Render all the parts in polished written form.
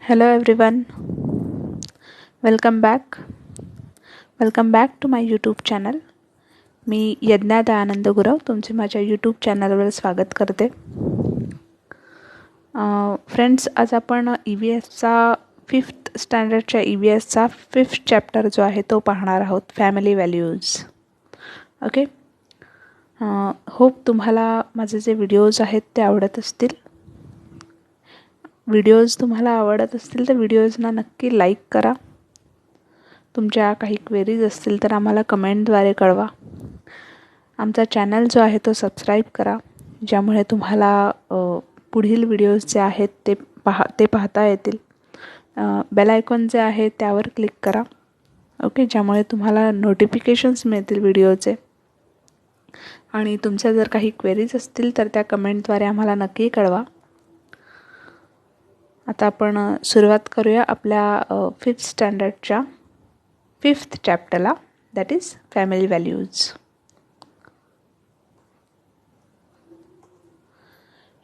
Hello everyone, welcome back to my YouTube channel. मी यज्ञा दयानंद गुरव तुमचे माझ्या YouTube चॅनलवर स्वागत करते. फ्रेंड्स, आज आपण EVSचा 5th स्टँडर्डच्या EVSचा 5th चॅप्टर जो आहे तो पाहणार आहोत, फॅमिली व्हॅल्यूज. ओके, होप तुम्हाला माझे जे व्हिडिओज आहेत ते आवडत असतील. व्हिडिओज तुम्हाला आवडत असतील तर व्हिडिओजना नक्की लाईक करा. तुमच्या काही क्वेरीज असतील तर आम्हाला कमेंटद्वारे कळवा. आमचा चॅनल जो आहे तो सबस्क्राईब करा, ज्यामुळे तुम्हाला पुढील व्हिडिओज जे आहेत ते पाहता येतील. बेल आयकॉन जे आहे त्यावर क्लिक करा. ओके, ज्यामुळे तुम्हाला नोटिफिकेशन्स मिळतील व्हिडिओचे. आणि तुमच्या जर काही क्वेरीज असतील तर त्या कमेंटद्वारे आम्हाला नक्की कळवा. आता आपण सुरुवात करूया आपल्या 5th स्टँडर्डच्या 5th चॅप्टरला, that is family values.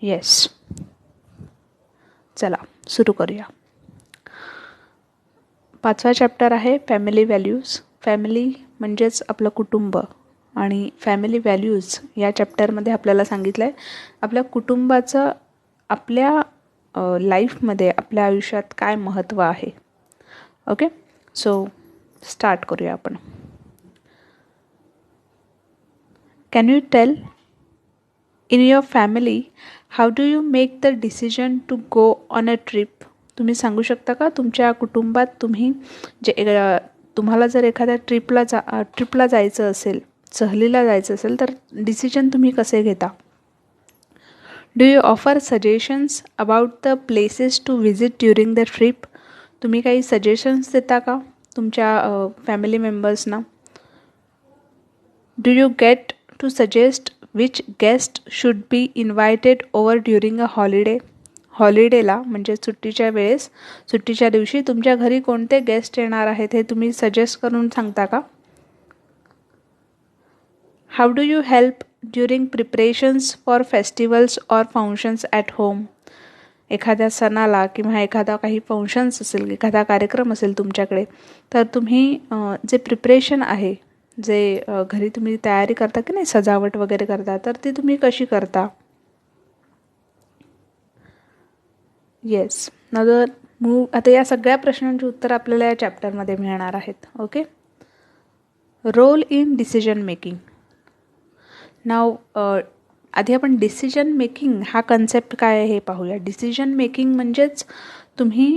Yes, चला सुरू करूया. 5वा चॅप्टर आहे फॅमिली व्हॅल्यूज. फॅमिली म्हणजेच आपलं कुटुंब, आणि फॅमिली व्हॅल्यूज या चॅप्टरमध्ये आपल्याला सांगितलं आहे आपल्या कुटुंबाचं आपल्या लाईफमध्ये, आपल्या आयुष्यात काय महत्त्व आहे. ओके, सो स्टार्ट करूया आपण. Can you tell in your family how do you make the decision to go on a trip? तुम्ही सांगू शकता का तुमच्या कुटुंबात तुम्ही तुम्हाला जर एखाद्या ट्रिपला जायचं असेल, सहलीला जायचं असेल, तर डिसिजन तुम्ही कसे घेता? Do you offer suggestions about the places to visit during the trip? तुम्ही काही सजेशन्स देता का तुमच्या फॅमिली मेंबर्सना? Do you get to suggest which guest should be invited over during a holiday? हॉलिडेला म्हणजे सुट्टीच्या दिवशी तुमच्या घरी कोणते गेस्ट येणार आहेत हे तुम्ही सजेस्ट करून सांगता का? How do you help during preparations for festivals or functions at home? एखाद्या सणाला किंवा एखादा काही फंक्शन्स असेल, एखादा कार्यक्रम असेल तुमच्याकडे, तर तुम्ही जे प्रिपरेशन आहे, जे घरी तुम्ही तयारी करता की नाही, सजावट वगैरे करता, तर ती तुम्ही कशी करता? येस, आता या सगळ्या प्रश्नांची उत्तर आपल्याला या चॅप्टरमध्ये मिळणार आहेत. Okay, role in decision making. Now आधी आपण डिसिजन मेकिंग हा कन्सेप्ट काय आहे हे पाहूया. डिसिजन मेकिंग म्हणजेच तुम्ही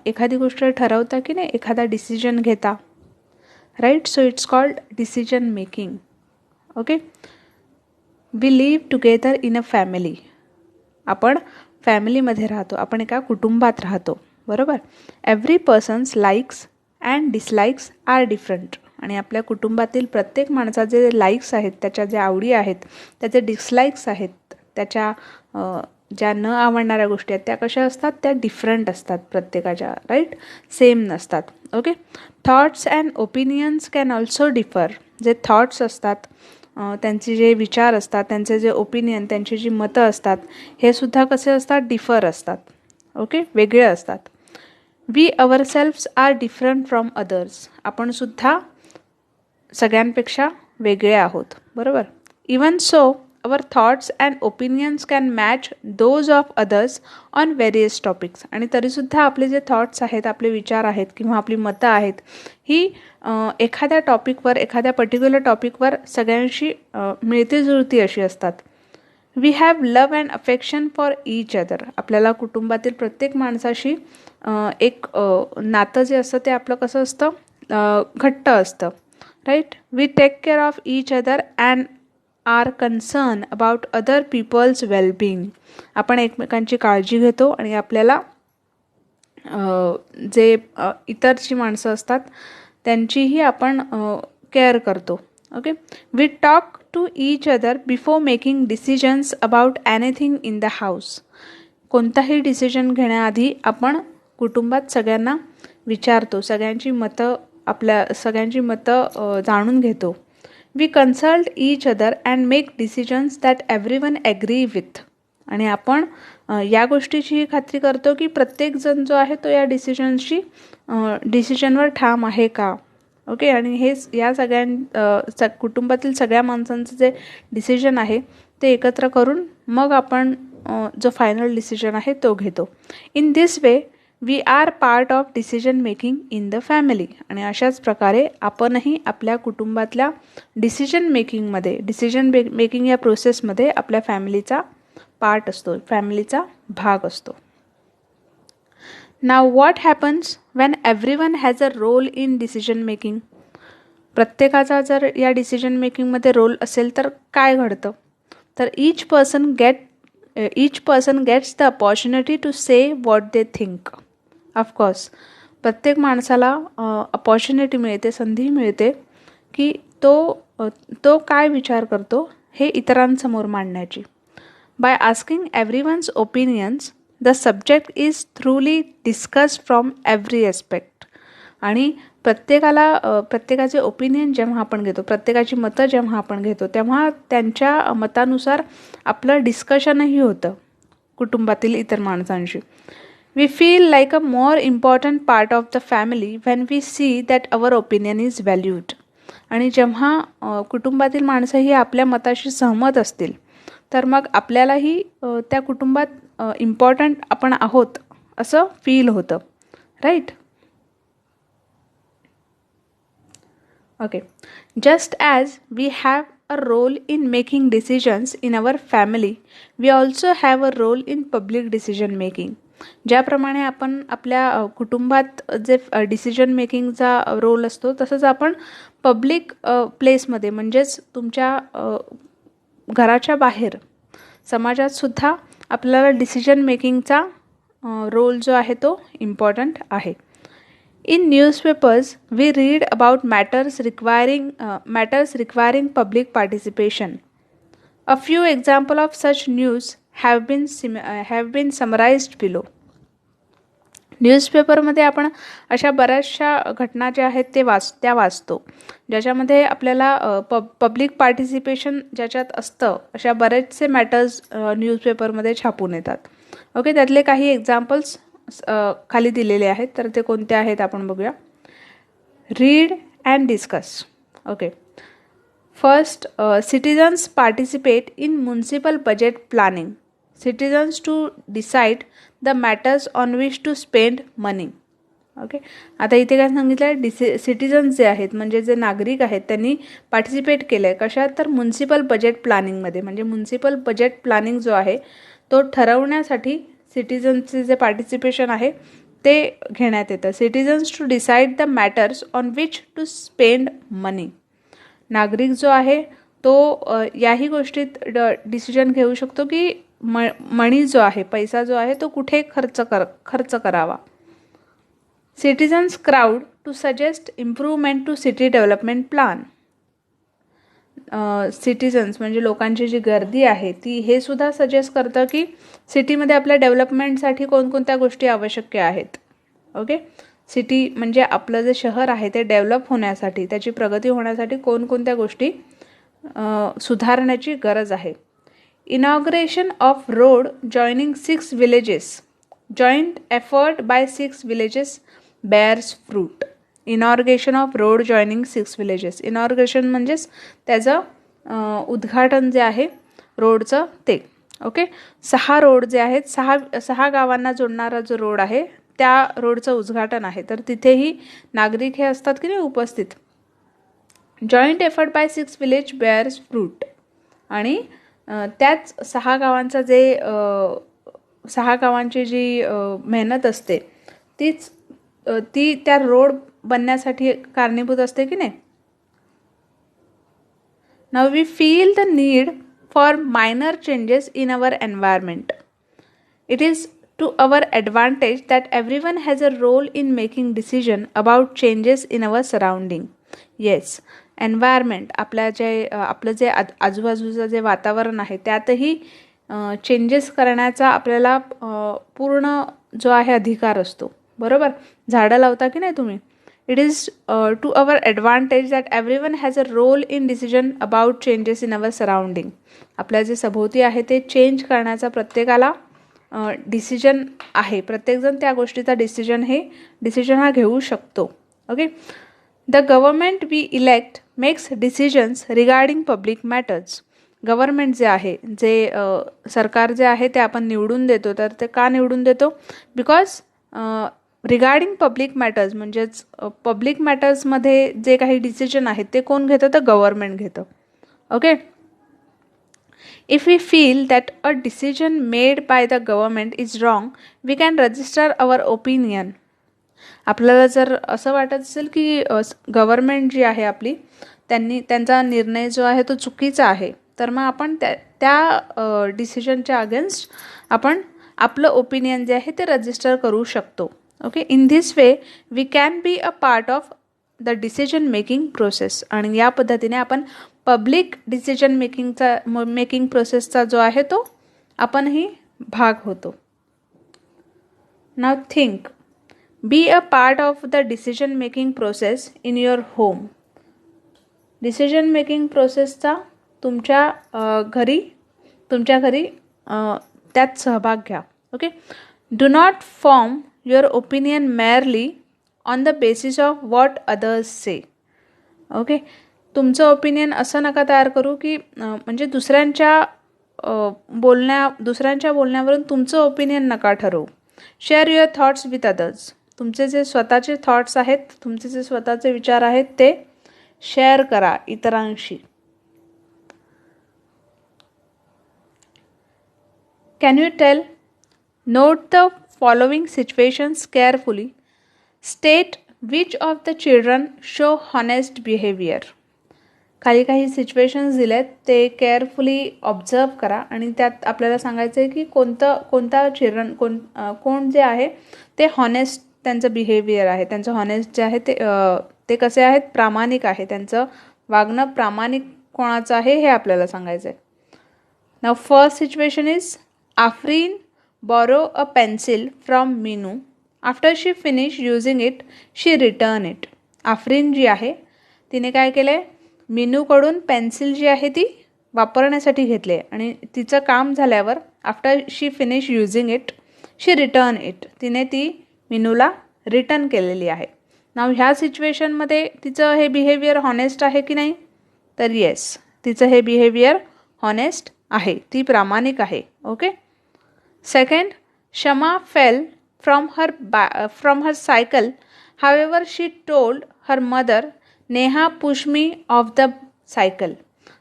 एखादी गोष्ट ठरवता की नाही, एखादा डिसिजन घेता, right? So it's called decision making. Okay, we live together in a family. आपण फॅमिलीमध्ये राहतो, आपण एका कुटुंबात राहतो, बरोबर? Every persons likes and dislikes are different. आणि आपल्या कुटुंबातील प्रत्येक माणसाचे जे लाईक्स आहेत, त्याच्या ज्या आवडी आहेत, त्याचे डिसलाईक्स आहेत, त्याच्या ज्या न आवडणाऱ्या गोष्टी आहेत, त्या कशा असतात? त्या डिफरंट असतात प्रत्येकाच्या, राईट? सेम नसतात. Okay, thoughts and opinions can also differ. जे थॉट्स असतात, त्यांचे जे विचार असतात, त्यांचे जे ओपिनियन, त्यांची जी मतं असतात, हे सुद्धा कसे असतात? डिफर असतात. ओके, वेगळे असतात. We ourselves are different from others. आपण सुद्धा सगळ्यांपेक्षा वेगळे आहोत, बरोबर? Even so our thoughts and opinions can match those of others on various topics. आणि तरीसुद्धा आपले जे थॉट्स आहेत, आपले विचार आहेत किंवा आपली मतं आहेत, ही एखाद्या टॉपिकवर, एखाद्या पर्टिक्युलर टॉपिकवर सगळ्यांशी मिळती जुळती अशी असतात. We have love and affection for each other. आपल्याला कुटुंबातील प्रत्येक माणसाशी एक नातं जे असतं ते आपलं कसं असतं? घट्ट असतं, right? We take care of each other and are concern about other people's wellbeing. आपण एकमेकांची काळजी घेतो आणि आपल्याला जे इतरची माणसं असतात त्यांचीही आपण केअर करतो. Okay, we talk to each other before making decisions about anything in the house. कोणताही डिसिजन घेण्याआधी आपण कुटुंबात सगळ्यांना विचारतो, सगळ्यांची मतं जाणून घेतो. We consult each other and make decisions that everyone agree with. आणि आपण या गोष्टीची खात्री करतो की प्रत्येकजण जो आहे तो या डिसिजनवर ठाम आहे का. ओके, आणि हेच या कुटुंबातील सगळ्या माणसांचं जे डिसिजन आहे ते एकत्र करून मग आपण जो फायनल डिसिजन आहे तो घेतो. In this way we are part of decision making in the family. आणि अशाच प्रकारे आपणही आपल्या कुटुंबातल्या डिसिजन मेकिंग या प्रोसेसमध्ये आपल्या फॅमिलीचा पार्ट असतो, फॅमिलीचा भाग असतो. Now what happens when everyone has a role in decision making. प्रत्येकाचा जर या डिसिजन मेकिंगमध्ये रोल असेल तर काय घडतं, तर each person gets the opportunity to say what they think. Of course प्रत्येक माणसाला अपॉर्च्युनिटी मिळते, संधी मिळते की तो काय विचार करतो हे इतरांसमोर मांडण्याची. By asking everyone's opinions the subject is थ्रूली discussed from every aspect. आणि प्रत्येकाचे ओपिनियन जेव्हा आपण घेतो, प्रत्येकाची मतं जेव्हा आपण घेतो, तेव्हा त्यांच्या मतानुसार आपलं डिस्कशनही होतं कुटुंबातील इतर माणसांशी. We feel like a more important part of the family when we see that our opinion is valued. आणि जेव्हा कुटुंबातील माणसं ही आपल्या मताशी सहमत असतील तर मग आपल्यालाही त्या कुटुंबात इम्पॉर्टंट आपण आहोत असं फील होतं, right. Okay, just as we have a role in making decisions in our family, we also have a role in public decision making. ज्याप्रमाणे आपण आपल्या कुटुंबात जे डिसिजन मेकिंगचा रोल असतो, तसंच आपण पब्लिक प्लेसमध्ये म्हणजेच तुमच्या घराच्या बाहेर समाजात सुद्धा आपल्याला डिसिजन मेकिंगचा रोल जो आहे तो इम्पॉर्टंट आहे. In newspapers, we read about matters requiring public participation. A few examples of such news have been summarized below. न्यूजपेपरमध्ये आपण अशा बऱ्याचशा घटना ज्या आहेत त्या वाचतो, ज्याच्यामध्ये आपल्याला पब्लिक पार्टिसिपेशन ज्याच्यात असतं, अशा बरेचसे मॅटर्स न्यूजपेपरमध्ये छापून येतात. ओके, त्यातले काही एक्झाम्पल्स खाली दिलेले आहेत, तर ते कोणते आहेत आपण बघूया. Read and discuss. Okay, first, citizens participate in municipal budget planning. Citizens to decide the matters on which to spend money. Okay, आता इथे काय सांगितलं आहे, सिटिझन्स जे आहेत म्हणजे जे नागरिक आहेत त्यांनी पार्टिसिपेट केलं आहे कशात, तर म्युनिसिपल बजेट प्लॅनिंगमध्ये. म्हणजे म्युनिसिपल बजेट प्लॅनिंग जो आहे तो ठरवण्यासाठी सिटिझन्सचे जे पार्टिसिपेशन आहे ते घेण्यात येतं. Citizens to decide the matters on which to spend money. नागरिक जो आहे तो याही गोष्टीत डिसिजन घेऊ शकतो की मनी जो आहे, पैसा जो आहे तो कुठे खर्च करावा. Citizens crowd to suggest improvement to city development plan. Citizens म्हणजे लोकांची जी गर्दी आहे ती हे सुद्धा सजेस्ट करतं की सिटीमध्ये आपल्या डेव्हलपमेंटसाठी कोणकोणत्या गोष्टी आवश्यक आहेत. ओके, सिटी म्हणजे आपलं जे शहर आहे ते डेव्हलप होण्यासाठी, त्याची प्रगती होण्यासाठी कोणकोणत्या गोष्टी सुधारण्याची गरज आहे. Inauguration of road joining 6 villages. Joint effort by 6 villages bears fruit. Inauguration of road joining 6 villages. Inauguration म्हणजेच त्याचं उद्घाटन जे आहे रोडचं ते. ओके, 6 रोड जे आहेत, 6 गावांना जोडणारा जो रोड आहे त्या रोडचं उद्घाटन आहे, तर तिथेही नागरिक हे असतात की नाही उपस्थित. Joint effort by 6 villages bears fruit. आणि त्याच 6 गावांचा जे 6 गावांची जी मेहनत असते ती त्या रोड बनण्यासाठी कारणीभूत असते की नाही. Now we feel the need for minor changes in our environment. It is to our advantage that everyone has a role in making decision about changes in our surrounding. Yes, environment आपलं जे आजूबाजूचं जे वातावरण आहे त्यातही changes करण्याचा आपल्याला पूर्ण जो आहे अधिकार असतो. बरोबर, झाडं लावता की नाही तुम्ही. It is to our advantage that everyone has a role in decision about changes in our surrounding. आपल्या जे सभोवती आहे ते चेंज करण्याचा प्रत्येकाला डिसिजन आहे, प्रत्येकजण त्या गोष्टीचा डिसिजन हा घेऊ शकतो. Okay. The government we elect makes decisions regarding public matters. Government जे आहे, जे सरकार जे आहे ते आपण निवडून देतो. तर ते का निवडून देतो? बिकॉज रिगार्डिंग पब्लिक मॅटर्स, म्हणजेच पब्लिक मॅटर्समध्ये जे काही डिसिजन आहेत ते कोण घेतं? तर गव्हर्मेंट घेतं. Okay. If we feel that a decision made by the government is wrong, we can register our opinion. आपल्याला जर असं वाटत असेल की गव्हर्मेंट जी आहे आपली, त्यांचा निर्णय जो आहे तो चुकीचा आहे, तर मग आपण त्या डिसिजनच्या अगेन्स्ट आपण आपलं ओपिनियन जे आहे ते रजिस्टर करू शकतो. Okay. In this way we can be a part of the decision making process. आणि या पद्धतीने आपण पब्लिक डिसिजन मेकिंग प्रोसेसचा जो आहे तो आपणही भाग होतो. Now think. Be a part of the decision making process in your home. Decision making प्रोसेसचा तुमच्या घरी त्यात सहभाग घ्या. Okay. Do not form your opinion merely on the basis of what others say. Okay. तुमचं ओपिनियन असं नका तयार करू की म्हणजे दुसऱ्यांच्या बोलण्यावरून तुमचं ओपिनियन नका ठरवू. Share your thoughts with others. तुमचे जे स्वतःचे थॉट्स आहेत, तुमचे जे स्वतःचे विचार आहेत ते शेअर करा इतरांशी. Can you tell? Note the following situations carefully. State which of the children show honest behaviour. खाली काही सिच्युएशन्स दिलेत, ते केअरफुली ऑब्झर्व करा आणि त्यात आपल्याला सांगायचं आहे की कोणता चिल्ड्रन कोण जे आहे ते हॉनेस्ट त्यांचं बिहेवियर आहे, त्यांचं हॉनेस्ट जे आहे ते कसे आहेत? प्रामाणिक आहे. त्यांचं वागणं प्रामाणिक कोणाचं आहे हे आपल्याला सांगायचं आहे. Now first situation is Afreen borrow a pencil from Meenu. After she finish using it she return it. Afreen ji आहे तिने काय केलं आहे? मीनूकडून पेन्सिल जी आहे ती वापरण्यासाठी घेतले आणि तिचं काम झाल्यावर after she finish using it she return it. तिने ती मीनूला रिटर्न केलेली आहे. नाव ह्या सिच्युएशनमध्ये तिचं हे बिहेवियर हॉनेस्ट आहे की नाही? तर येस, तिचं हे बिहेवियर हॉनेस्ट आहे, ती प्रामाणिक आहे. Okay. Second, Shama fell from her cycle. However she told her mother Neha push me of the cycle.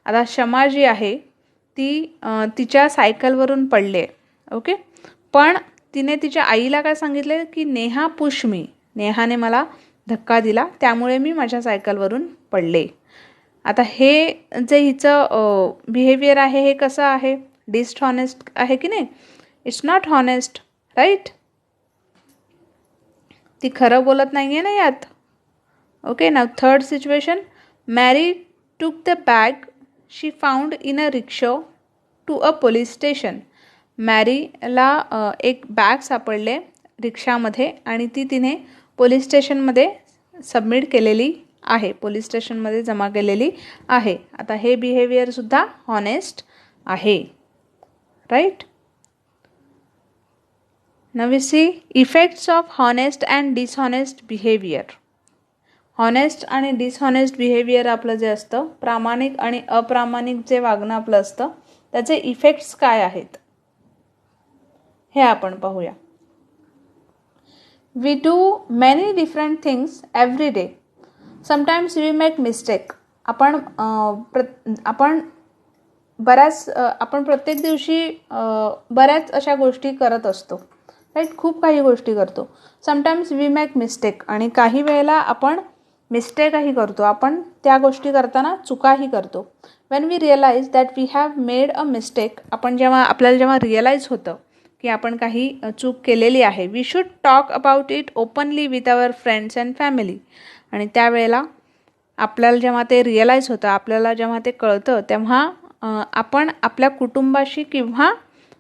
आता शमा जी आहे ती तिच्या सायकलवरून पडले. ओके. पण तिने तिच्या आईला काय सांगितले की नेहा पुश मी, नेहाने मला धक्का दिला त्यामुळे मी माझ्या सायकलवरून पडले. आता हे जे हिचं बिहेवियर आहे हे कसं आहे? डिसहॉनेस्ट आहे की नाही? It's not honest, right? ती खरं बोलत नाही आहे ना यात. Okay. Now third situation, Mary took the bag she found in a rickshaw to a police station. मॅरीला एक बॅग सापडले रिक्षामध्ये आणि ती तिने पोलीस स्टेशनमध्ये सबमिट केलेली आहे, पोलीस स्टेशनमध्ये जमा केलेली आहे. आता हे बिहेवियरसुद्धा हॉनेस्ट आहे, right? Now we see effects of honest and dishonest behaviour. Honest आणि डिसहॉनेस्ट बिहेवियर आपलं जे असतं, प्रामाणिक आणि अप्रामाणिक जे वागणं आपलं असतं, त्याचे इफेक्ट्स काय आहेत हे आपण पाहूया. We do many different things every day. Sometimes we make mistake. आपण प्रत्येक दिवशी बऱ्याच अशा गोष्टी करत असतो, राईट? खूप काही गोष्टी करतो. Sometimes we make mistake. आणि काही वेळेला आपण मिस्टेकही करतो, आपण त्या गोष्टी करताना चुकाही करतो. When we realise that we have made a mistake, आपल्याला जेव्हा रिअलाइज होतं की आपण काही चूक केलेली आहे, we should talk about it openly with our friends and family. आणि त्यावेळेला आपल्याला जेव्हा ते रिअलाइज होतं, आपल्याला जेव्हा ते कळतं, तेव्हा आपण आपल्या कुटुंबाशी किंवा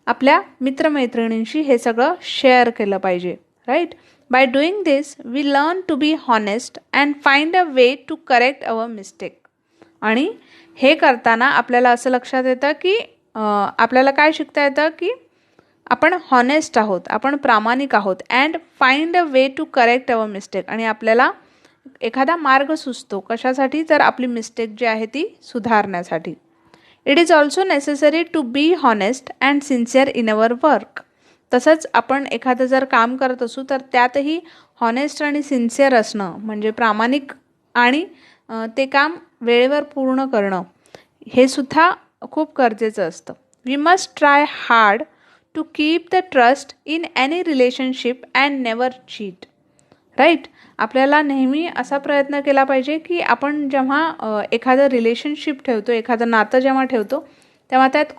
आपल्या मित्रमैत्रिणींशी हे सगळं शेअर केलं पाहिजे, right? By doing this we learn to be honest and find a way to correct our mistake. आणि हे करताना आपल्याला असं लक्षात येतं की आपल्याला काय शिकता येतं की आपण हॉनेस्ट आहोत, आपण प्रामाणिक आहोत. And find a way to correct our mistake, आणि आपल्याला एखादा मार्ग सुचतो कशासाठी, तर आपली मिस्टेक जी आहे ती सुधारण्यासाठी. It is also necessary to be honest and sincere in our work. तसंच आपण एखादं जर काम करत असू तर त्यातही हॉनेस्ट आणि सिन्सिअर असणं, म्हणजे प्रामाणिक आणि ते काम वेळेवर पूर्ण करणं, हे सुद्धा खूप गरजेचं असतं. We must try hard to keep the trust in any relationship and never cheat. Right. आपल्याला नेहमी असा प्रयत्न केला पाहिजे की आपण जेव्हा एखादं रिलेशनशिप ठेवतो, एखादं नातं जेव्हा ठेवतो, तेव्हा त्यात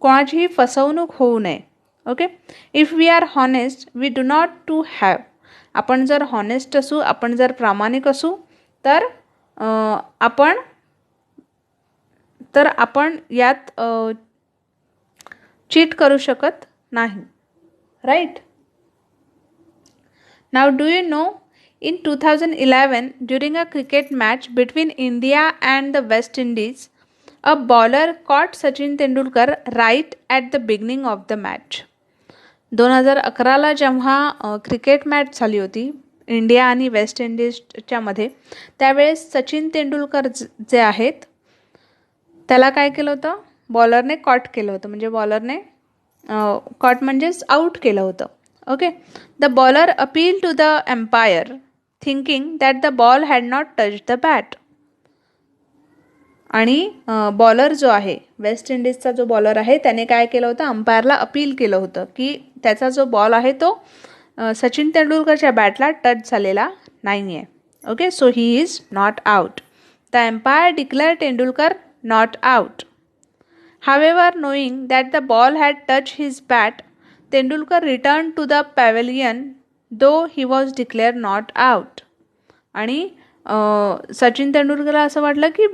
कोणाचीही फसवणूक होऊ नये. Okay. If we are honest we do not to have. आपण जर हॉनेस्ट असू, आपण जर प्रामाणिक असू, तर आपण यात चीट करू शकत नाही. Right. Now, do you know, in 2011, during a cricket match between India and the West Indies, a bowler caught Sachin Tendulkar right at the beginning of the match. 2011ला जेव्हा क्रिकेट मॅच झाली होती India आणि waste इंडिजच्या मध्ये, त्यावेळेस सचिन तेंडुलकर जे आहेत त्याला काय केलं होतं, बॉलरने कॉट केलं होतं. म्हणजे बॉलरने कॉट म्हणजेच आऊट केलं होतं. Okay. The bowler appeal to the umpire thinking that the ball had not touch the bat. आणि बॉलर जो आहे, वेस्ट इंडिजचा जो बॉलर आहे, त्याने काय केलं होतं, अंपायरला अपील केलं होतं की त्याचा जो बॉल आहे तो सचिन तेंडुलकरच्या बॅटला टच झालेला नाही आहे. Okay. So he is not out. The umpire declare Tendulkar not out. However, knowing that the ball had touched his bat, Tendulkar returned to the pavilion though he was declared not out. आणि सचिन तेंडुलकरला असं वाटलं की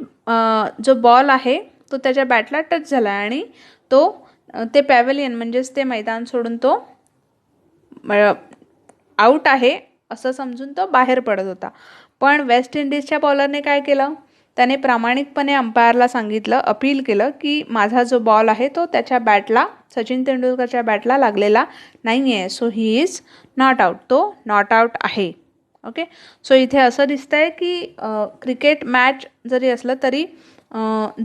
जो ball आहे तो त्याच्या बॅटला touch झाला आणि तो ते पॅव्हेलियन म्हणजेच ते मैदान सोडून तो आऊट आहे असं समजून तो बाहेर पडत होता. पण वेस्ट इंडिजच्या बॉलरने काय केलं, त्याने प्रामाणिकपणे अंपायरला सांगितलं, अपील केलं की माझा जो बॉल आहे तो त्याच्या बॅटला, सचिन तेंडुलकरच्या बॅटला लागलेला नाही आहे. So he is not out. तो नॉट आऊट आहे. ओके. सो इथे असं दिसतंय की क्रिकेट मॅच जरी असलं तरी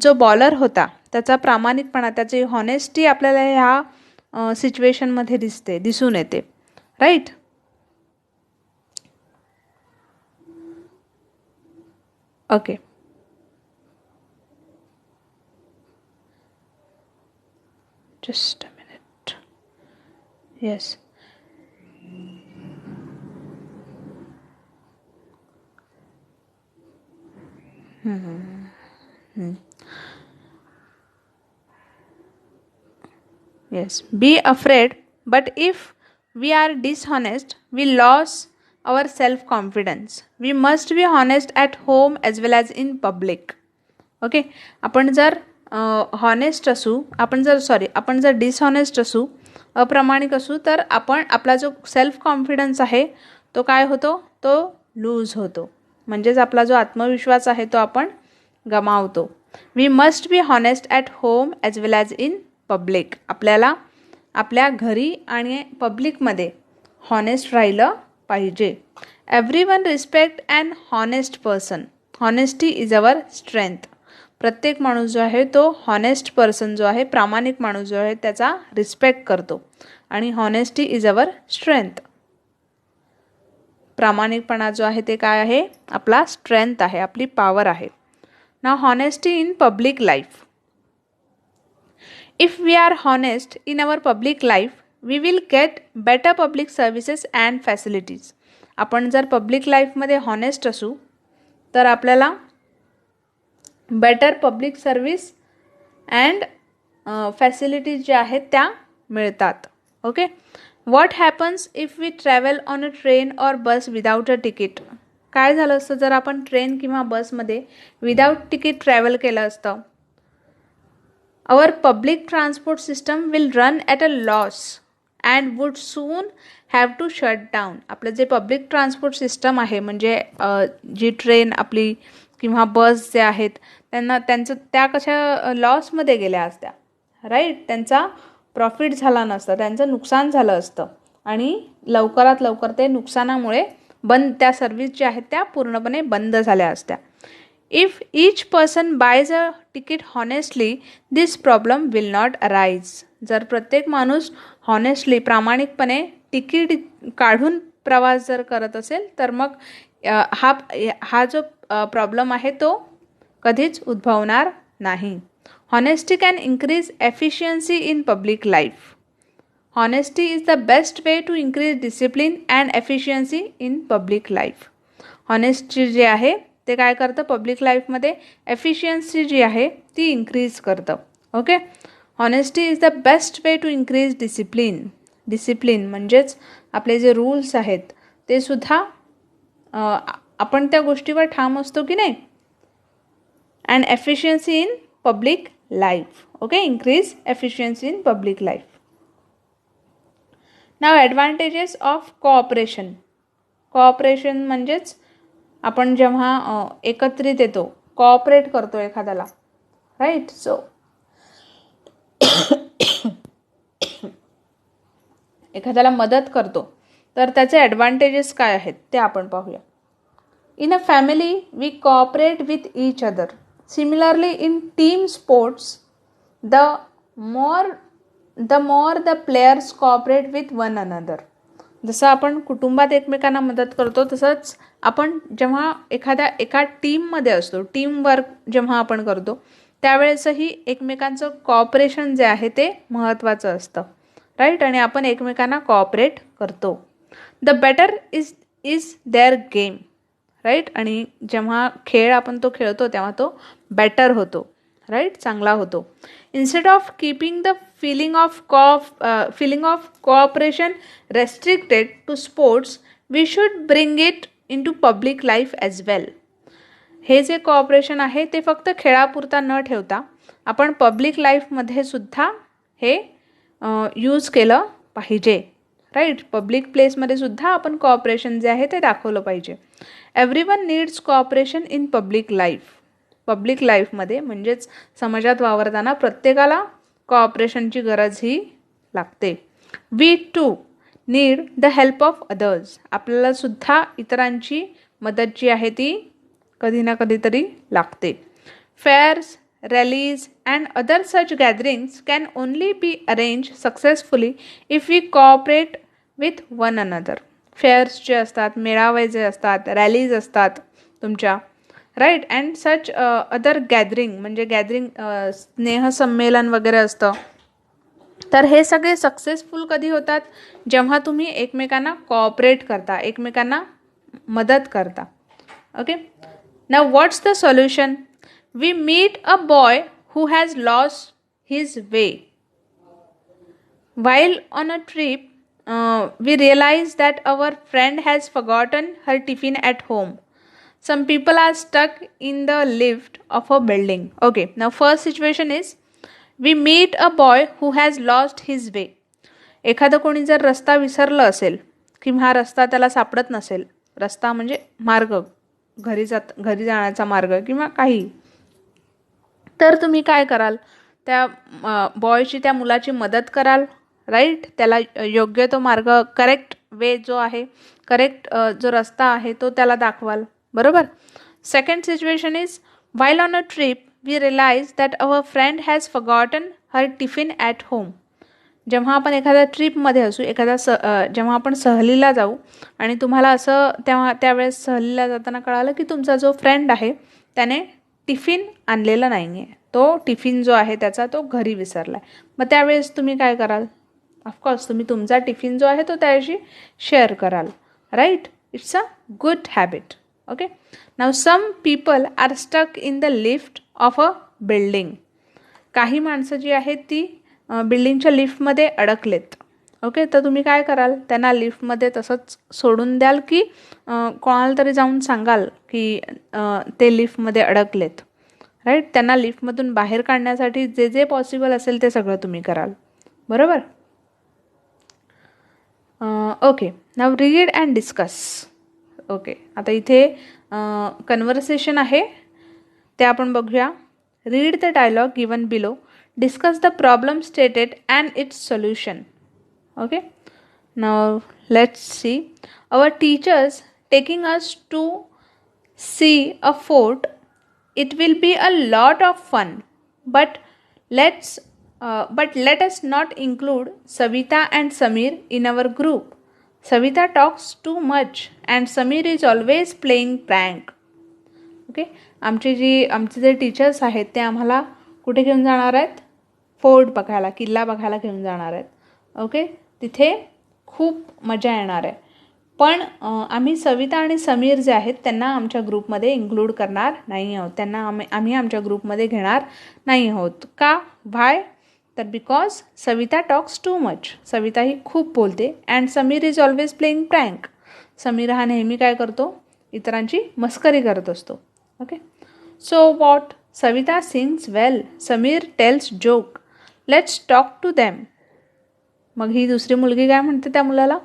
जो बॉलर होता त्याचा प्रामाणिकपणा, त्याची हॉनेस्टी आपल्याला ह्या सिच्युएशनमध्ये दिसून येते. Right. Okay. Just a minute. Yes. Yes. Be afraid, but if we are dishonest, we lose our self-confidence. We must be honest at home as well as in public. Okay. आपण जर honest असू, आपण जर डिसहॉनेस्ट असू, अप्रामाणिक असू, तर आपण आपला जो सेल्फ कॉन्फिडन्स आहे तो काय होतो, तो लूज होतो. म्हणजेच आपला जो आत्मविश्वास आहे तो आपण गमावतो. We must be honest at home as well as in public. आपल्याला आपल्या घरी आणि पब्लिकमध्ये हॉनेस्ट राहिलं पाहिजे. Everyone respect and honest person. Honesty is our strength. प्रत्येक माणूस जो आहे तो हॉनेस्ट पर्सन जो आहे, प्रामाणिक माणूस जो आहे, त्याचा रिस्पेक्ट करतो. आणि हॉनेस्टी इज अवर स्ट्रेंथ. प्रामाणिकपणा जो आहे ते काय आहे, आपला स्ट्रेंथ आहे, आपली पॉवर आहे. Now honesty in public life. If we are honest in our public life we will get better public services and facilities. आपण जर पब्लिक लाईफमध्ये हॉनेस्ट असू तर आपल्याला better public service and facilities ज्या आहेत त्या मिळतात. Okay. What happens if we travel on a train or bus without a ticket. काय झालं असतं जर आपण ट्रेन किंवा बसमध्ये विदाऊट तिकीट ट्रॅव्हल केलं असतं. Our public transport system will run at a loss and would soon have to shut down. आपलं जे पब्लिक ट्रान्सपोर्ट सिस्टम आहे, म्हणजे जी ट्रेन आपली किंवा बस जे आहेत त्या कशा लॉसमध्ये गेल्या असत्या. राईट. त्यांचा प्रॉफिट झाला नसतं, त्यांचं नुकसान झालं असतं आणि लवकरात लवकर ते नुकसानामुळे त्या सर्विस ज्या आहेत त्या पूर्णपणे बंद झाल्या असत्या. If each person boys a ticket honestly this problem will not arise. जर प्रत्येक माणूस हॉनेस्टली प्रामाणिकपणे तिकीट काढून प्रवास जर करत असेल तर मग हा जो प्रॉब्लेम आहे तो कधीच उद्भवणार नाही. Honesty can increase efficiency in public life. Honesty is the best way to increase discipline and efficiency in public life. Honesty जे आहे ते काय करतं, पब्लिक लाईफमध्ये एफिशियन्सी जी आहे ती इन्क्रीज करतं. Okay. Honesty is the best way to increase discipline. Discipline म्हणजेच आपले जे रूल्स आहेत ते सुद्धा आपण त्या गोष्टीवर ठाम असतो की नाही. And efficiency in public life. Okay. Increase efficiency in public life. Now advantages of cooperation. Cooperation म्हणजेच आपण जेव्हा एकत्रित येतो, कोऑपरेट करतो एखाद्याला, राईट. सो एखाद्याला मदत करतो तर त्याचे ॲडव्हान्टेजेस काय आहेत ते आपण पाहूया. In a family we cooperate with each other. Similarly in team sports the more the players cooperate with one another. जसं आपण कुटुंबात एकमेकांना मदत करतो तसंच आपण जेव्हा एका टीममध्ये असतो, टीमवर्क जेव्हा आपण करतो त्यावेळेसही एकमेकांचं कॉपरेशन जे आहे ते महत्त्वाचं असतं, राईट. आणि आपण एकमेकांना कॉपरेट करतो. The better is their game, right. आणि जेव्हा खेळ आपण तो खेळतो तेव्हा तो बेटर होतो, राईट, चांगला होतो. Instead of keeping the feeling of cooperation restricted to sports, we should bring it into public life as well. हे जे कॉपरेशन आहे ते फक्त खेळापुरता न ठेवता आपण पब्लिक लाईफमध्ये सुद्धा हे यूज केलं पाहिजे, राईट. पब्लिक प्लेसमध्ये सुद्धा आपण कॉपरेशन जे आहे ते दाखवलं पाहिजे. Everyone needs cooperation in public life. Public लाईफमध्ये म्हणजेच समाजात वावरताना प्रत्येकाला कॉपरेशनची गरज ही लागते. We too need the help of others. आपल्याला सुद्धा इतरांची मदत जी आहे ती कधी ना कधीतरी लागते. Fairs, rallies and other such gatherings can only be arrange successfully if we cooperate with one another. Fairs जे असतात, मेळावे जे असतात, रॅलीज असतात तुमच्या, right. And such other gathering म्हणजे स्नेहसंमेलन वगैरे असतं. तर हे सगळे सक्सेसफुल कधी होतात, जेव्हा तुम्ही एकमेकांना कॉपरेट करता, एकमेकांना मदत करता. Okay. Now what's the solution. We meet a boy who has lost his way. While on a trip, we realize that our friend has forgotten her tiffin at home. Some people are stuck in the lift of a building. Okay, now first situation is we meet a boy who has lost his way. एखादं कोणी जर रस्ता विसरलं असेल किंवा हा रस्ता त्याला सापडत नसेल, रस्ता म्हणजे मार्ग, घरी जाण्याचा मार्ग किंवा काही, तर तुम्ही काय कराल, त्या बॉयची, त्या मुलाची मदत कराल, राईट. त्याला योग्य तो मार्ग, करेक्ट वे जो आहे, करेक्ट जो रस्ता आहे तो त्याला दाखवाल, बरोबर. Second situation is while on a trip we realise that our friend has forgotten her tiffin at home. जेव्हा आपण एखाद्या ट्रिपमध्ये असू, जेव्हा आपण सहलीला जाऊ आणि तुम्हाला असं त्यावेळेस सहलीला जाताना कळालं की तुमचा जो फ्रेंड आहे त्याने टिफिन आणलेला नाही आहे, तो टिफिन जो आहे त्याचा तो घरी विसरला आहे. मग त्यावेळेस तुम्ही काय कराल, ऑफकोर्स तुम्ही तुमचा टिफिन जो आहे तो त्याशी शेअर कराल, right. It's a good habit. Okay. Now some people are stuck in the lift of a building. काही माणसं जी आहेत ती बिल्डिंगच्या लिफ्टमध्ये अडकलेत. ओके. तर तुम्ही काय कराल, त्यांना लिफ्टमध्ये तसंच सोडून द्याल की कोणाला तरी जाऊन सांगाल की ते लिफ्टमध्ये अडकलेत, राईट. त्यांना लिफ्टमधून बाहेर काढण्यासाठी जे जे पॉसिबल असेल ते सगळं तुम्ही कराल, बरोबर. Okay. Now read and discuss. Okay. आता इथे कन्व्हर्सेशन आहे ते आपण बघूया. Read the dialogue given below. Discuss the problem stated and its solution. Okay, now let's see. Our teachers taking us to see a fort. It will be a lot of fun, but let us not include Savita and Samir in our group. Savita talks too much and Samir is always playing prank. Okay, आमचे जे teachers आहेत ते आम्हाला कुठे घेऊन जाणार आहेत? Fort बघायला, किल्ला बघायला घेऊन जाणार आहेत. ओके, तिथे खूप मजा येणार आहे. पण आम्ही सविता आणि समीर जे आहेत त्यांना आमच्या ग्रुपमध्ये इन्क्लूड करणार नाही आहोत. त्यांना आम्ही आमच्या ग्रुपमध्ये घेणार नाही आहोत. का? व्हाय? तर because Savita talks too much. Savita ही खूप बोलते. And Sameer is always playing prank. Sameer हा नेहमी काय करतो? इतरांची मस्करी करत असतो. Okay, so what? Savita sings well. Sameer tells joke. Let's talk to them. मग ही दुसरी मुलगी काय म्हणते त्या मुलाला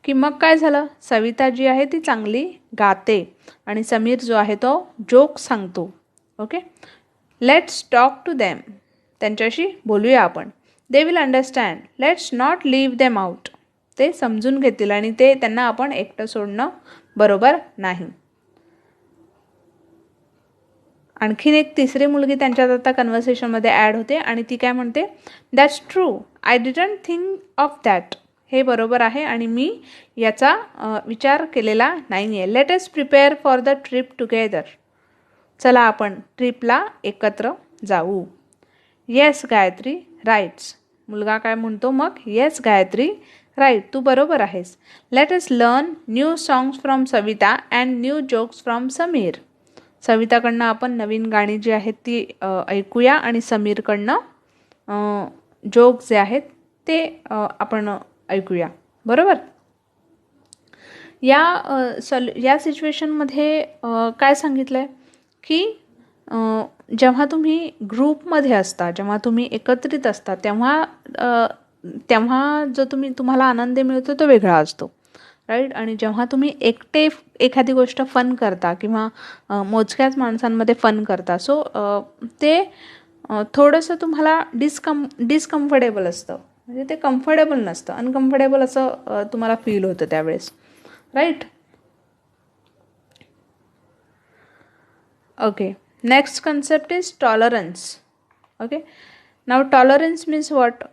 की मग काय झालं? सविता जी आहे ती चांगली गाते आणि समीर जो आहे तो जोक सांगतो. Okay, let's talk to them. त्यांच्याशी बोलूया आपण. They will understand. Let's not leave them out. ते समजून घेतील आणि त्यांना आपण एकटं सोडणं बरोबर नाही. आणखीन एक तिसरी मुलगी त्यांच्यात आता कन्व्हर्सेशनमध्ये ॲड होते आणि ती काय म्हणते? That's true. I didn't think of that. हे बरोबर आहे आणि मी याचा विचार केलेला नाही आहे. Let us prepare for the trip together. चला आपण ट्रिपला एकत्र जाऊ. Yes Gayatri rights. मुलगा काय म्हणतो मग? Yes Gayatri right. तू बरोबर आहेस. Let us learn new songs from Savita and new jokes from Sameer. सविताकडनं आपण नवीन गाणी जी आहेत ती ऐकूया आणि समीरकडनं जोक जे आहेत ते आपण ऐकूया. बरोबर? या सिच्युएशनमध्ये काय सांगितलं आहे की जेव्हा तुम्ही ग्रुपमध्ये असता, जेव्हा तुम्ही एकत्रित असता तेव्हा जो तुम्हाला आनंद मिळतो तो वेगळा असतो. राईट? आणि जेव्हा तुम्ही एकटे एखादी गोष्ट फन करता किंवा मोजक्याच माणसांमध्ये फन करता, सो ते थोडंसं तुम्हाला डिस्कम्फर्टेबल असतं. म्हणजे ते कम्फर्टेबल नसतं, अनकम्फर्टेबल असं तुम्हाला फील होतं त्यावेळेस. Right? Okay, next concept is tolerance. Okay, now tolerance means what?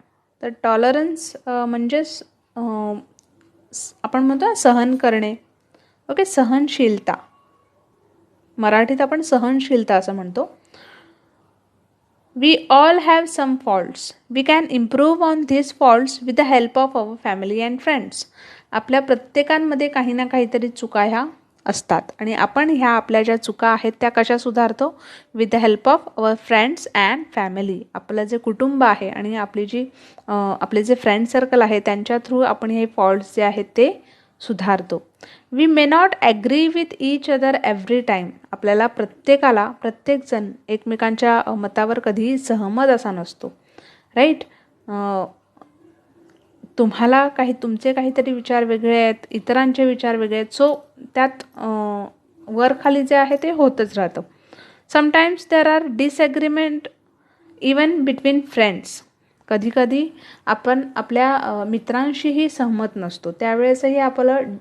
तर टॉलरन्स म्हणजेच आपण म्हणतो सहन करणे. ओके, सहनशीलता. मराठीत आपण सहनशीलता असं म्हणतो. We all have some faults. We can improve on this faults with the help of our family and friends. आपल्या प्रत्येकांमध्ये काही ना काहीतरी चुका ह्या असतात आणि आपण ह्या आपल्या ज्या चुका आहेत त्या कशा सुधारतो? With the help of our friends and family. आपलं जे कुटुंब आहे आणि आपले जे फ्रेंड सर्कल आहे त्यांच्या थ्रू आपण हे फॉल्ट्स जे आहेत ते सुधारतो. We may not agree with each other every time. आपल्याला प्रत्येकजण एकमेकांच्या मतावर कधीही सहमत असा नसतो. राईट? तुमचे काहीतरी विचार वेगळे आहेत, इतरांचे विचार वेगळे आहेत. सो त्यात वर खाली जे आहे ते होतच राहतं. Sometimes there are disagreement even between friends. कधीकधी आपण आपल्या मित्रांशीही सहमत नसतो. त्यावेळेसही आपलं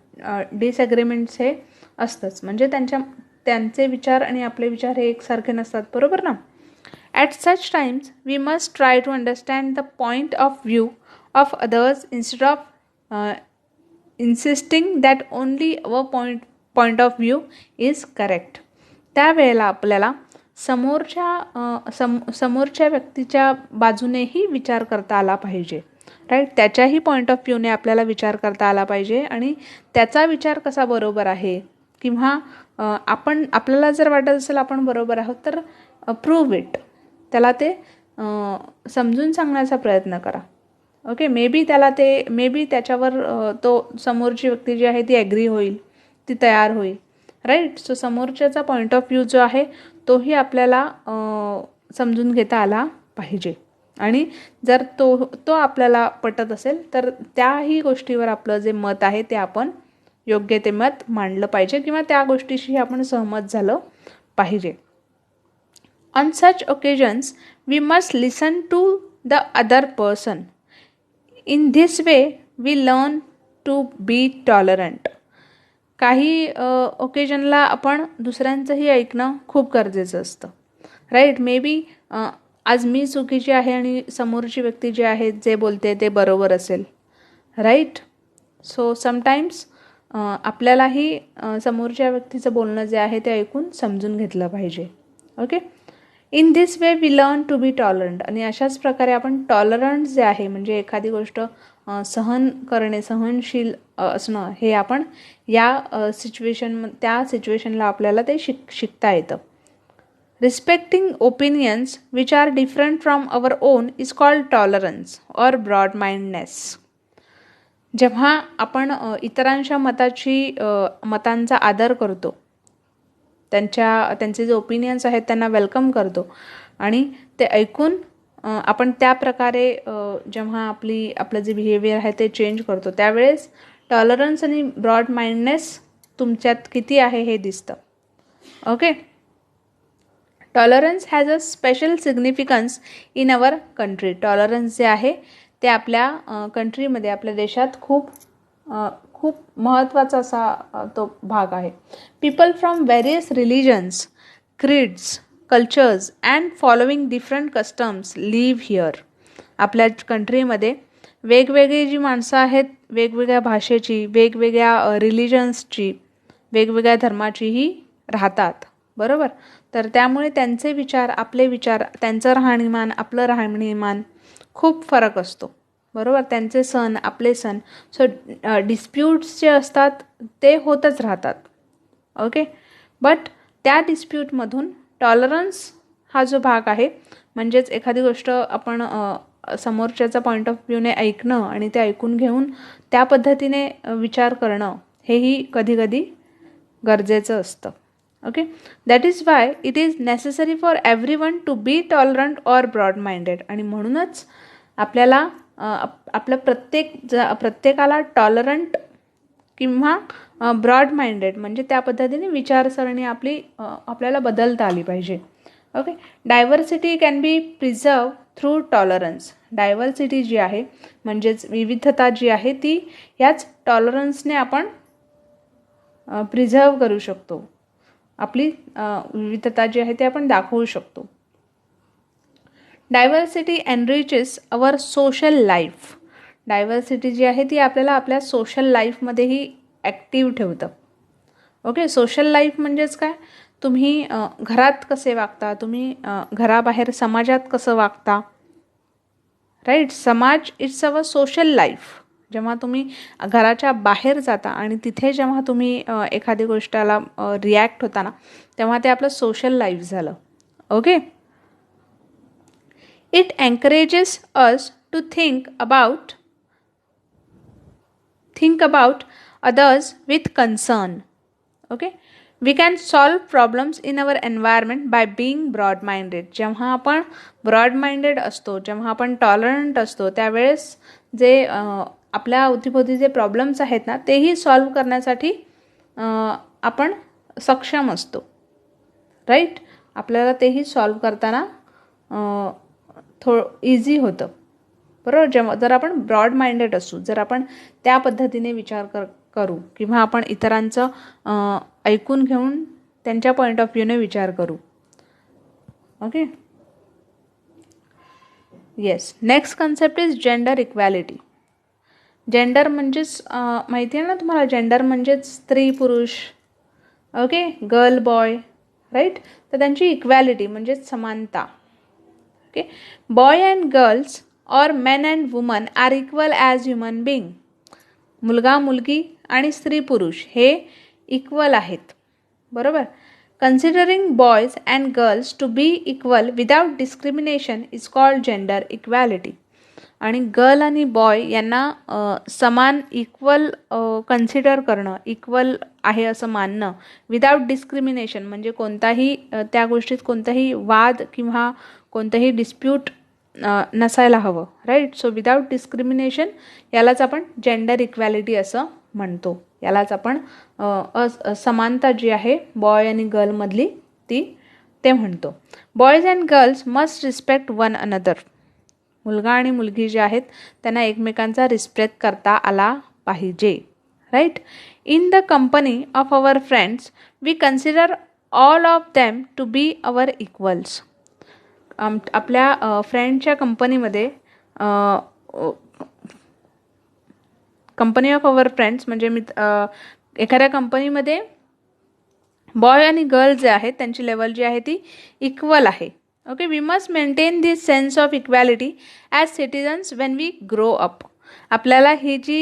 डिसॲग्रीमेंट्स हे असतंच. म्हणजे त्यांचे विचार आणि आपले विचार हे एकसारखे नसतात. बरोबर ना? At such times we must try to understand the point of view of others instead of insisting that only our point of view is correct. त्यावेळेला आपल्याला समोरच्या व्यक्तीच्या बाजूनेही विचार करता आला पाहिजे. राईट? त्याच्याही पॉईंट ऑफ व्ह्यूने आपल्याला विचार करता आला पाहिजे आणि त्याचा विचार कसा बरोबर आहे किंवा आपल्याला जर वाटत असेल आपण बरोबर आहोत तर प्रूव्ह इट. त्याला ते समजून सांगण्याचा प्रयत्न करा. ओके, मे बी त्याच्यावर तो समोरची व्यक्ती जी आहे ती ॲग्री होईल, ती तयार होईल. राईट? सो समोरच्याचा पॉईंट ऑफ व्ह्यू जो आहे तोही आपल्याला समजून घेता आला पाहिजे आणि जर तो आपल्याला पटत असेल तर त्याही गोष्टीवर आपलं जे मत आहे ते आपण योग्य ते मत मांडलं पाहिजे किंवा त्या गोष्टीशी आपण सहमत झालं पाहिजे. On such occasions, we must listen to the other person. In this way, we learn to be tolerant. काही ओकेजनला आपण दुसऱ्यांचंही ऐकणं खूप गरजेचं असतं, राईट. मे बी आज मी चुकीची आहे आणि समोरची व्यक्ती जी आहे जे बोलते ते बरोबर असेल, राईट. सो समटाईम्स आपल्यालाही समोरच्या व्यक्तीचं बोलणं जे आहे ते ऐकून समजून घेतलं पाहिजे. Okay. In this way we learn to be tolerant. आणि अशाच प्रकारे आपण टॉलरंट जे आहे म्हणजे एखादी गोष्ट सहन करणे, सहनशील असणं, हे आपण या त्या सिच्युएशनला आपल्याला ते शिकता येतं. Respecting opinions which are different from our own is called tolerance or broad mindness. जेव्हा आपण इतरांच्या मतांचा आदर करतो, त्यांचे जे ओपिनियन्स आहेत त्यांना वेलकम करतो आणि ते ऐकून आपण त्या प्रकारे जेव्हा आपलं जे बिहेवियर आहे ते चेंज करतो, त्यावेळेस टॉलरन्स आणि ब्रॉड माइंडनेस तुमच्यात किती आहे हे दिसतं. Okay. Tolerance has a special significance in our country. Tolerance जे आहे ते आपल्या कंट्रीमध्ये, आपल्या देशात खूप महत्त्वाचा असा तो भाग आहे. People from various religions, creeds, cultures and following different customs live here. आपल्या कंट्रीमध्ये वेगवेगळी जी माणसं आहेत, वेगवेगळ्या भाषेची, वेगवेगळ्या रिलिजन्सची, वेगवेगळ्या धर्माचीही राहतात, बरोबर. तर त्यामुळे त्यांचे विचार, आपले विचार, त्यांचं राहणीमान, आपलं राहणीमान खूप फरक असतो, बरोबर. त्यांचे सण, आपले सण. सो डिस्प्यूट्स जे असतात ते होतच राहतात. ओके. बट त्या डिस्प्यूटमधून टॉलरन्स हा जो भाग आहे, म्हणजेच एखादी गोष्ट आपण समोरच्याचा पॉईंट ऑफ व्ह्यूने ऐकणं आणि ते ऐकून घेऊन त्या पद्धतीने विचार करणं, हेही कधीकधी गरजेचं असतं. Okay. That is why it is necessary for everyone to be tolerant or broad minded. आणि म्हणूनच आपल्याला आपलं प्रत्येकाला टॉलरंट किंवा ब्रॉड माइंडेड म्हणजे त्या पद्धतीने विचारसरणी आपल्याला बदलता आली पाहिजे. Okay. Diversity can be preserve through tolerance. Diversity जी आहे म्हणजेच विविधता जी आहे ती याच टॉलरन्सने आपण प्रिझर्व करू शकतो. आपली विविधता जी आहे ती आपण दाखवू शकतो. Diversity enriches our social life. Diversity जी आहे ती आपल्याला आपल्या सोशल लाईफमध्येही ॲक्टिव्ह ठेवतं. ओके. सोशल लाईफ म्हणजेच काय, तुम्ही घरात कसे वागता, तुम्ही घराबाहेर समाजात कसं वागता, राईट. समाज इट्स अवर सोशल लाईफ. जेव्हा तुम्ही घराच्या बाहेर जाता आणि तिथे जेव्हा तुम्ही एखादी गोष्टाला रिॲक्ट होता ना, तेव्हा ते आपलं सोशल लाईफ झालं. Okay. It encourages us to think about others with concern. Okay. We can solve problems in our environment by being broad minded. जेव्हा आपण ब्रॉड माइंडेड असतो, जेव्हा आपण टॉलरंट असतो, त्यावेळेस जे आपल्या अवतीभोवती जे प्रॉब्लेम्स आहेत ना, तेही सॉल्व्ह करण्यासाठी आपण सक्षम असतो, राईट. आपल्याला तेही सॉल्व्ह करताना इझी होतं, बरोबर. जर आपण ब्रॉड माइंडेड असू, जर आपण त्या पद्धतीने विचार करू किंवा आपण इतरांचं ऐकून घेऊन त्यांच्या पॉईंट ऑफ व्ह्यूने विचार करू. Okay. Yes. Next concept is gender equality. Gender म्हणजेच माहिती आहे ना तुम्हाला, जेंडर म्हणजेच स्त्री पुरुष, ओके, गर्ल बॉय, राईट. तर त्यांची इक्वॅलिटी म्हणजेच समानता. ओके. बॉय अँड गर्ल्स और men and women are equal as human being. मुलगा मुलगी आणि स्त्री पुरुष हे इक्वल आहेत, बरोबर. Considering boys and girls to be equal without discrimination is called gender equality. आणि गर्ल आणि बॉय यांना समान इक्वल कन्सिडर करणं, इक्वल आहे असं मानणं, विदाउट डिस्क्रिमिनेशन म्हणजे कोणताही त्या गोष्टीत कोणताही वाद किंवा कोणतंही डिस्प्यूट नसायला हवं, राईट. सो विदाउट डिस्क्रिमिनेशन यालाच आपण जेंडर इक्वॅलिटी असं म्हणतो. यालाच आपण समानता जी आहे बॉय आणि गर्लमधली ती ते म्हणतो. Boys and girls must respect one another. मुलगा आणि मुलगी जे आहेत त्यांना एकमेकांचा रिस्पेक्ट करता आला पाहिजे. Right. In the company of our friends we consider all of them to be our equals. आपल्या फ्रेंडच्या कंपनीमध्ये कंपनी ऑफ अवर फ्रेंड्स म्हणजे एखाद्या कंपनीमध्ये बॉय आणि गर्ल जे आहेत त्यांची लेवल जी आहे ती इक्वल आहे. Okay. We must maintain this sense of equality as citizens when we grow up. आपल्याला ही जी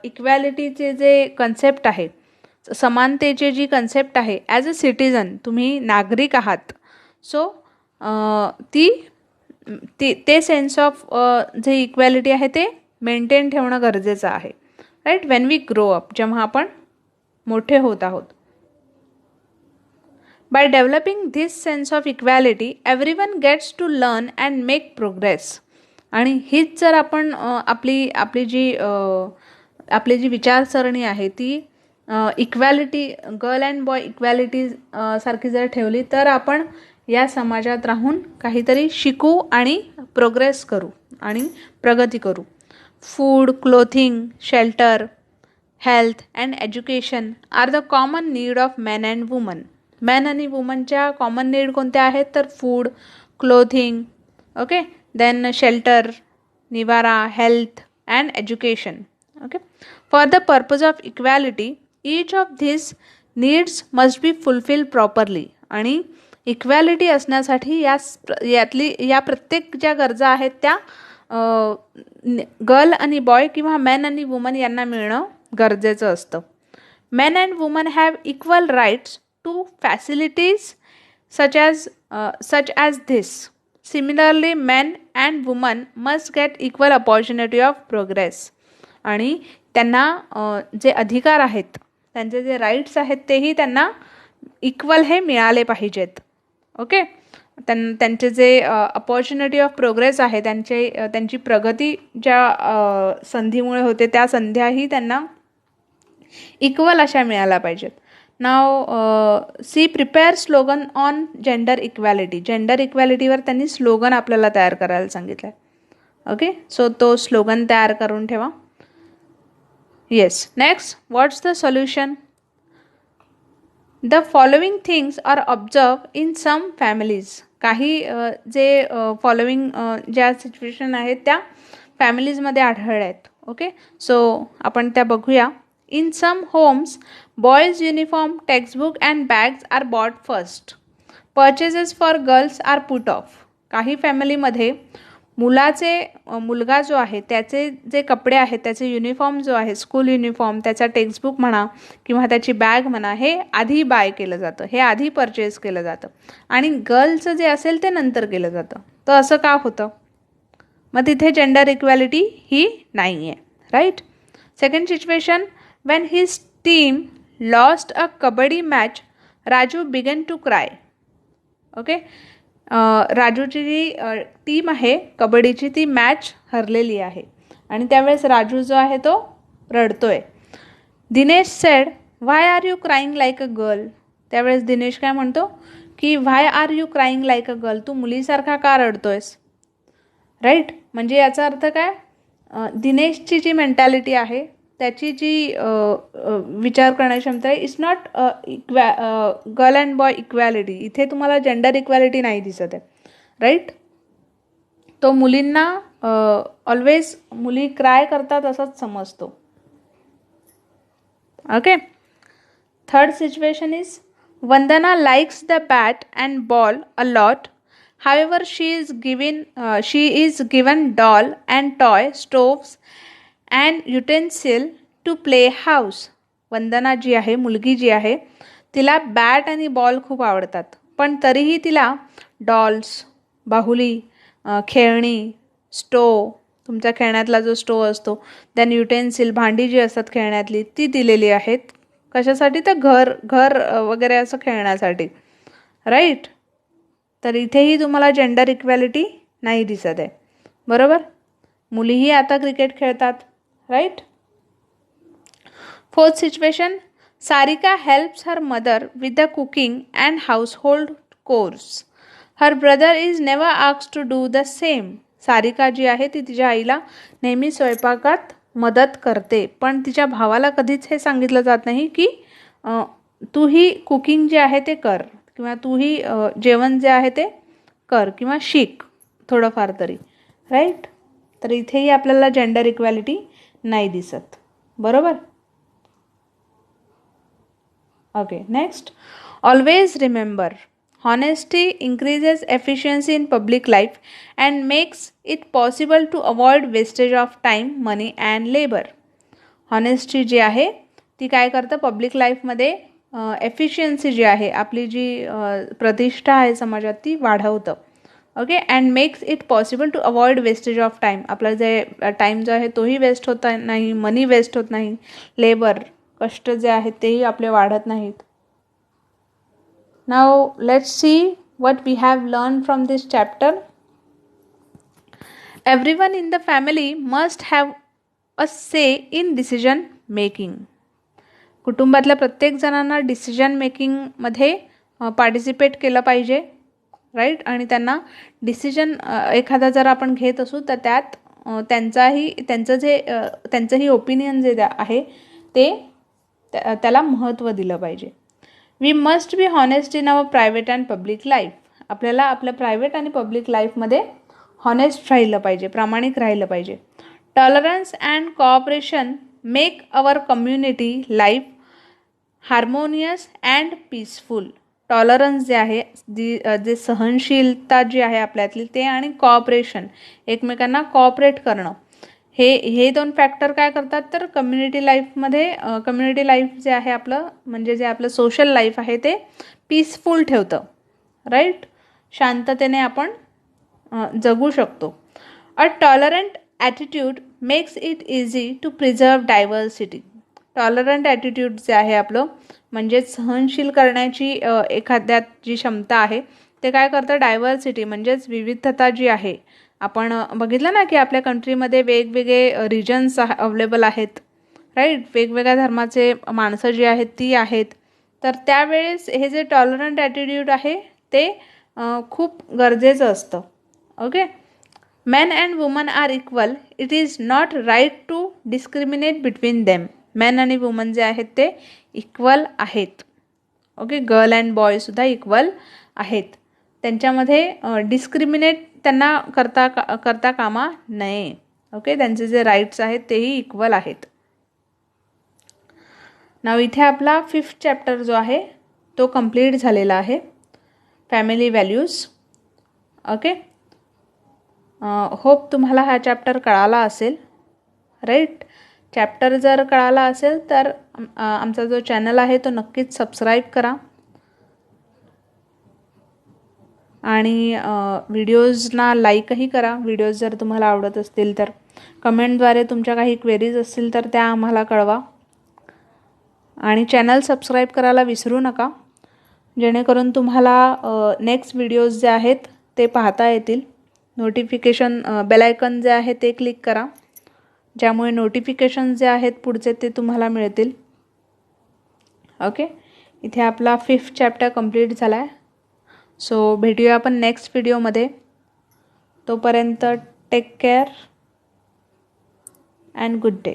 इक्वॅलिटीचे जे कन्सेप्ट आहे, समानतेची जी कन्सेप्ट आहे, ॲज अ सिटिझन तुम्ही नागरिक आहात. सो ते सेन्स ऑफ जे इक्वॅलिटी आहे ते मेंटेन ठेवणं गरजेचं आहे. Right. When we grow up, जेव्हा आपण मोठे होत आहोत. By developing this sense of equality, everyone gets to learn and make progress. आणि हीच जर आपण आपली जी विचारसरणी आहे ती equality, girl and boy equality सारखी जर ठेवली तर आपण या समाजात राहून काहीतरी शिकू आणि प्रोग्रेस करू आणि प्रगती करू. Food, clothing, shelter, health and education are the common need of men and woman. Man आणि वुमनच्या कॉमन नीड कोणत्या आहेत तर food, clothing, okay, then shelter, निवारा, health and education. Okay. For the purpose of equality each of this needs must be fulfil properly. आणि equality असण्यासाठी या प्रत्येक ज्या गरजा आहेत त्या गर्ल आणि बॉय किंवा मॅन आणि वुमन यांना मिळणं गरजेचं असतं. Men and women have equal rights to facilities such as this. Similarly, men and women must get equal opportunity of progress. आणि त्यांना जे अधिकार आहेत, त्यांचे जे राईट्स आहेत तेही त्यांना इक्वल हे मिळाले पाहिजेत. ओके. त्यांचे जे अपॉर्च्युनिटी ऑफ प्रोग्रेस आहे, त्यांची प्रगती ज्या संधीमुळे होते त्या संध्याही त्यांना इक्वल अशा मिळाल्या पाहिजेत. Now see prepare slogan on gender equality. Gender इक्वॅलिटीवर त्यांनी स्लोगन आपल्याला तयार करायला सांगितलं आहे. ओके. सो तो स्लोगन तयार करून ठेवा. Yes. Next, what's the solution? The following things are observe in some families. काही जे फॉलोइंग ज्या सिच्युएशन आहेत त्या फॅमिलीजमध्ये आढळल्या आहेत. ओके. सो आपण त्या बघूया. In some homes, boys' uniform, textbook and bags are bought first. Purchases for girls are put off. काही फॅमिलीमध्ये मुलगा जो आहे त्याचे जे कपडे आहेत, त्याचे युनिफॉर्म जो आहे, स्कूल युनिफॉर्म, त्याचा टेक्स्टबुक म्हणा किंवा त्याची बॅग म्हणा, हे आधी बाय केलं जातं, हे आधी परचेस केलं जातं आणि गर्लचं जे असेल ते नंतर केलं जातं. तर असं का होतं? मग तिथे जेंडर इक्वॅलिटी ही नाही आहे. Right. Second situation, when his team lost a kabaddi match, Raju began to cry. Okay. राजूची जी टीम आहे कबड्डीची ती मॅच हरलेली आहे आणि त्यावेळेस राजू जो आहे तो रडतोय. Dinesh said, why are you crying like a girl. त्यावेळेस दिनेश काय म्हणतो की why are you crying like a girl. तू मुलीसारखा का रडतोयस. राईट. म्हणजे याचा अर्थ काय, दिनेशची जी मेंटॅलिटी आहे त्याची जी विचार करण्याची क्षमता आहे, it's not girl and boy equality. इथे तुम्हाला जेंडर इक्वॅलिटी नाही दिसत आहे. राईट. तो मुलींना ऑलवेज मुली क्राय करतात असंच समजतो. Okay. Third situation is, Vandana likes the bat and ball a lot. However she is given doll and toy, stoves and utensil to play house. Vandana जी आहे, मुलगी जी आहे, तिला बॅट आणि बॉल खूप आवडतात, पण तरीही तिला डॉल्स, बाहुली, खेळणी, स्टोव, तुमच्या खेळण्यातला जो स्टोव असतो, देन युटेन्सिल, भांडी जी असतात खेळण्यातली ती दिलेली आहेत. कशासाठी? तर घर वगैरे असं खेळण्यासाठी. राईट. तर इथेही तुम्हाला जेंडर इक्वॅलिटी नाही दिसत आहे. बरोबर. मुलीही आता क्रिकेट खेळतात. Right. Fourth situation, Sarika helps her mother with the cooking and household chores. Her brother is never asked to do the same. Sarika जी आहे ती तिच्या आईला नेहमी स्वयंपाकात मदत करते, पण तिच्या भावाला कधीच हे सांगितलं जात नाही की तूही कुकिंग जे आहे ते कर, किंवा तूही जेवण जे आहे ते कर किंवा शिक थोडंफार तरी. राईट. तर इथेही आपल्याला जेंडर इक्वॅलिटी नाही दिसत. बरोबर. Okay. Next, always remember, honesty increases efficiency in public life and makes it possible to avoid wastage of time, money and labor. honesty जी आहे ती काय करतं, पब्लिक लाईफमध्ये एफिशियन्सी जी आहे, आपली जी प्रतिष्ठा आहे समाजात ती वाढवतं. Okay. And makes it possible to avoid wastage of time. आपला जे टाईम जो आहे तोही वेस्ट होत नाही, मनी वेस्ट होत नाही, लेबर कष्ट जे आहेत तेही आपले वाढत नाहीत. Now let's see what we have learned from this chapter. Everyone in the family must have a say in decision making. कुटुंबातल्या प्रत्येक जणांना डिसिजन मेकिंगमध्ये पार्टिसिपेट केलं पाहिजे. राईट. आणि त्यांना डिसिजन एखादा जर आपण घेत असू तर त्यात त्यांचंही ओपिनियन जे आहे ते त्याला महत्त्व दिलं पाहिजे. We must be honest in our private and public life. आपल्याला आपल्या प्रायव्हेट आणि पब्लिक लाईफमध्ये हॉनेस्ट राहिलं पाहिजे, प्रामाणिक राहिलं पाहिजे. Tolerance and cooperation make our community life harmonious and peaceful. Tolerance जे आहे, जे सहनशीलता जी आहे आपल्यातली ते, आणि कोऑपरेशन, एकमेकांना कोऑपरेट करणं, हे दोन फॅक्टर काय करतात तर कम्युनिटी लाईफ जे आहे आपलं, म्हणजे जे आपलं सोशल लाईफ आहे ते पीसफुल ठेवतं. राईट. शांततेने आपण जगू शकतो. A tolerant attitude makes it easy to preserve diversity. Tolerant attitude जे आहे आपलं, म्हणजे सहनशील करण्याची एखाद्यात जी क्षमता आहे ते काय करतं, डायव्हर्सिटी म्हणजेच विविधता जी आहे. आपण बघितलं ना की आपल्या कंट्रीमध्ये वेगवेगळे रिजन्स अवेलेबल आहेत. राईट. वेगवेगळ्या धर्माचे माणसं जी आहेत ती आहेत. तर त्यावेळेस हे जे टॉलरंट ॲटिट्यूड आहे ते खूप गरजेचं असतं. Okay. Men and women are equal. It is not right to discriminate between them. Men आणि वुमन जे आहेत ते इक्वल आहेत. ओके. गर्ल अँड बॉयसुद्धा इक्वल आहेत. त्यांच्यामध्ये डिस्क्रिमिनेट त्यांना करता कामा नये. ओके. त्यांचे जे राईट्स आहेत तेही इक्वल आहेत. नाव इथे आपला 5th चॅप्टर जो आहे तो कंप्लीट झालेला आहे, फॅमिली व्हॅल्यूज. ओके. होप तुम्हाला हा चॅप्टर कळाला असेल. राईट. चॅप्टर जर कळाला असेल तर आमचा जो चॅनल आहे तो नक्कीच सबस्क्राईब करा, आणि व्हिडिओजना लाईकही करा. व्हिडिओज जर तुम्हाला आवडत असतील तर कमेंटद्वारे तुमच्या काही क्वेरीज असतील तर त्या आम्हाला कळवा. आणि चॅनल सबस्क्राईब करायला विसरू नका, जेणेकरून तुम्हाला नेक्स्ट व्हिडिओज जे आहेत ते पाहता येतील. नोटिफिकेशन बेल आयकॉन जे आहे ते क्लिक करा, ज्यामुळे नोटिफिकेशन जे आहेत पुढचे ते तुम्हाला मिळतील. ओके. इथे आपला 5th चॅप्टर कंप्लीट झाला आहे. सो भेटूया आपण नेक्स्ट व्हिडिओमध्ये. तोपर्यंत take care and good day.